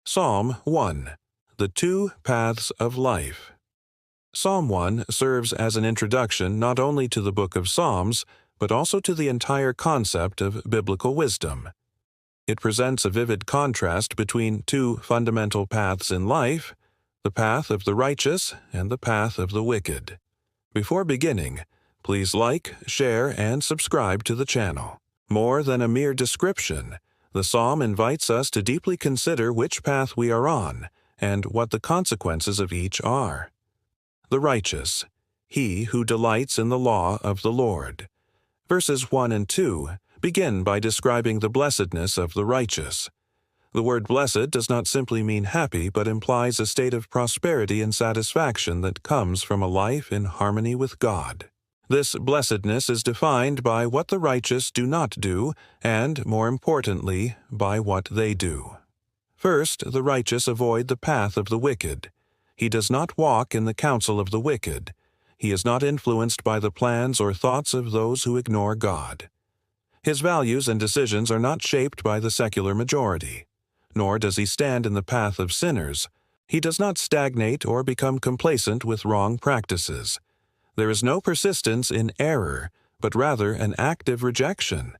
Psalm 1. The Two Paths of Life. Psalm 1 serves as an introduction not only to the book of Psalms, but also to the entire concept of biblical wisdom. It presents a vivid contrast between two fundamental paths in life, the path of the righteous and the path of the wicked. Before beginning, please like, share, and subscribe to the channel. More than a mere description, the psalm invites us to deeply consider which path we are on and what the consequences of each are. The righteous, he who delights in the law of the Lord. Verses 1 and 2 begin by describing the blessedness of the righteous. The word blessed does not simply mean happy, but implies a state of prosperity and satisfaction that comes from a life in harmony with God. This blessedness is defined by what the righteous do not do, and, more importantly, by what they do. First, the righteous avoid the path of the wicked. He does not walk in the counsel of the wicked. He is not influenced by the plans or thoughts of those who ignore God. His values and decisions are not shaped by the secular majority. Nor does he stand in the path of sinners. He does not stagnate or become complacent with wrong practices. There is no persistence in error, but rather an active rejection.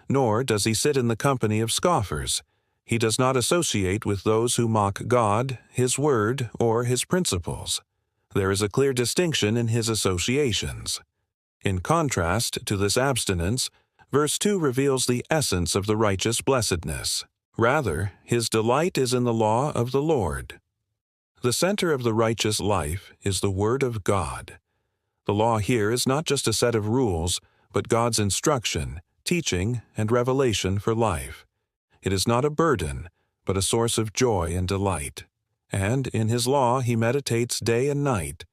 Nor does he sit in the company of scoffers. He does not associate with those who mock God, His Word, or His principles. There is a clear distinction in his associations. In contrast to this abstinence, verse 2 reveals the essence of the righteous blessedness. Rather, his delight is in the law of the Lord. The center of the righteous life is the Word of God. The law here is not just a set of rules, but God's instruction, teaching, and revelation for life. It is not a burden, but a source of joy and delight. And in His law he meditates day and night.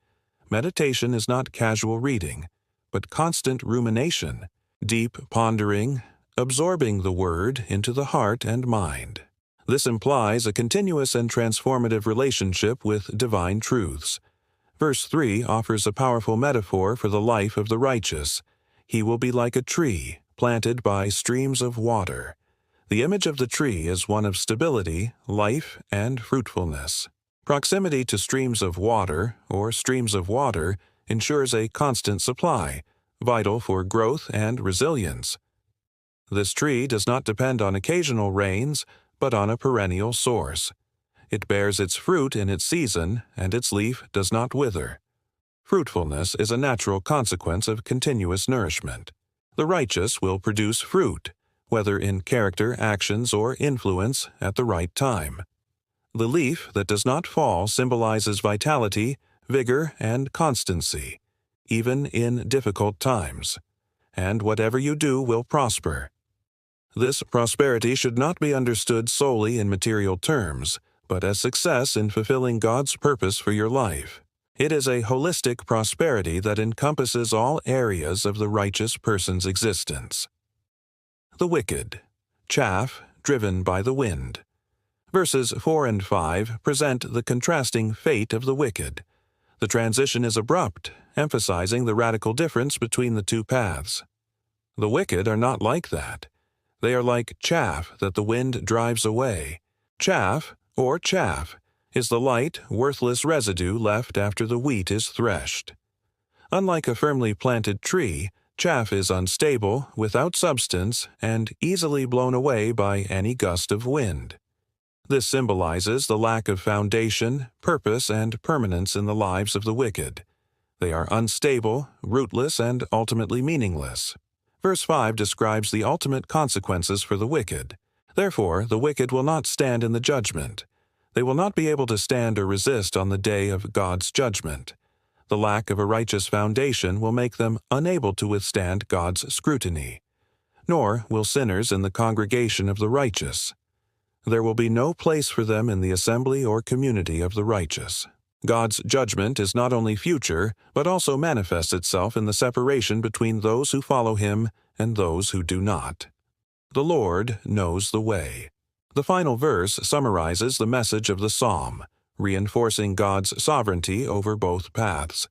Meditation is not casual reading, but constant rumination, deep pondering, absorbing the Word into the heart and mind. This implies a continuous and transformative relationship with divine truths. Verse 3 offers a powerful metaphor for the life of the righteous. He will be like a tree planted by streams of water. The image of the tree is one of stability, life, and fruitfulness. Proximity to streams of water, or streams of water, ensures a constant supply, vital for growth and resilience. This tree does not depend on occasional rains, but on a perennial source. It bears its fruit in its season, and its leaf does not wither. Fruitfulness is a natural consequence of continuous nourishment. The righteous will produce fruit, whether in character, actions, or influence, at the right time. The leaf that does not fall symbolizes vitality, vigor, and constancy, even in difficult times. And whatever you do will prosper. This prosperity should not be understood solely in material terms, but as success in fulfilling God's purpose for your life. It is a holistic prosperity that encompasses all areas of the righteous person's existence. The wicked, chaff driven by the wind. Verses 4 and 5 present the contrasting fate of the wicked. The transition is abrupt, emphasizing the radical difference between the two paths. The wicked are not like that. They are like chaff that the wind drives away. Chaff, or chaff, is the light, worthless residue left after the wheat is threshed. Unlike a firmly planted tree, chaff is unstable, without substance, and easily blown away by any gust of wind. This symbolizes the lack of foundation, purpose, and permanence in the lives of the wicked. They are unstable, rootless, and ultimately meaningless. Verse 5 describes the ultimate consequences for the wicked. Therefore, the wicked will not stand in the judgment. They will not be able to stand or resist on the day of God's judgment. The lack of a righteous foundation will make them unable to withstand God's scrutiny. Nor will sinners in the congregation of the righteous. There will be no place for them in the assembly or community of the righteous. God's judgment is not only future, but also manifests itself in the separation between those who follow Him and those who do not. The Lord knows the way. The final verse summarizes the message of the psalm, reinforcing God's sovereignty over both paths.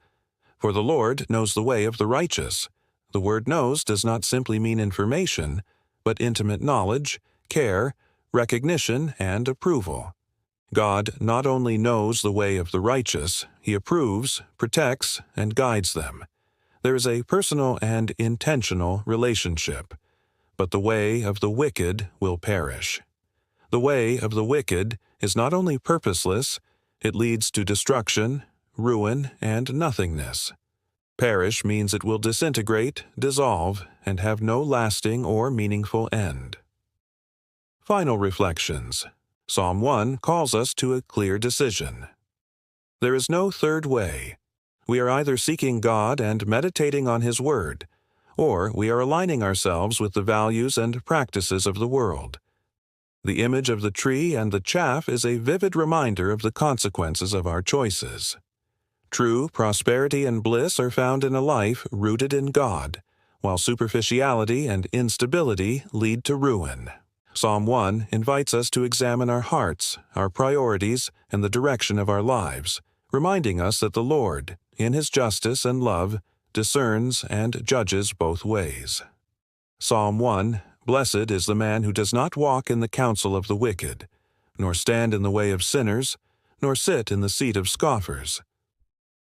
For the Lord knows the way of the righteous. The word knows does not simply mean information, but intimate knowledge, care, recognition, and approval. God not only knows the way of the righteous, He approves, protects, and guides them. There is a personal and intentional relationship. But the way of the wicked will perish. The way of the wicked is not only purposeless, it leads to destruction, ruin, and nothingness. Perish means it will disintegrate, dissolve, and have no lasting or meaningful end. Final reflections. Psalm 1 calls us to a clear decision. There is no third way. We are either seeking God and meditating on His Word, or we are aligning ourselves with the values and practices of the world. The image of the tree and the chaff is a vivid reminder of the consequences of our choices. True prosperity and bliss are found in a life rooted in God, while superficiality and instability lead to ruin. Psalm 1 invites us to examine our hearts, our priorities, and the direction of our lives, reminding us that the Lord, in His justice and love, discerns and judges both ways. Psalm 1, Blessed is the man who does not walk in the counsel of the wicked, nor stand in the way of sinners, nor sit in the seat of scoffers.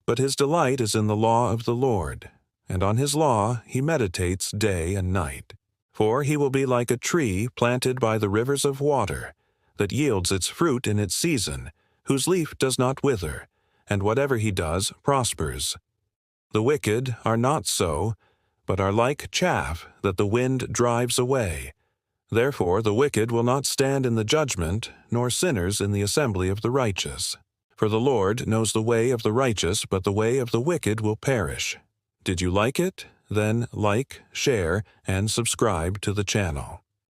But his delight is in the law of the Lord, and on His law he meditates day and night. For he will be like a tree planted by the rivers of water, that yields its fruit in its season, whose leaf does not wither, and whatever he does prospers. The wicked are not so, but are like chaff that the wind drives away. Therefore the wicked will not stand in the judgment, nor sinners in the assembly of the righteous. For the Lord knows the way of the righteous, but the way of the wicked will perish. Did you like it? Then like, share, and subscribe to the channel.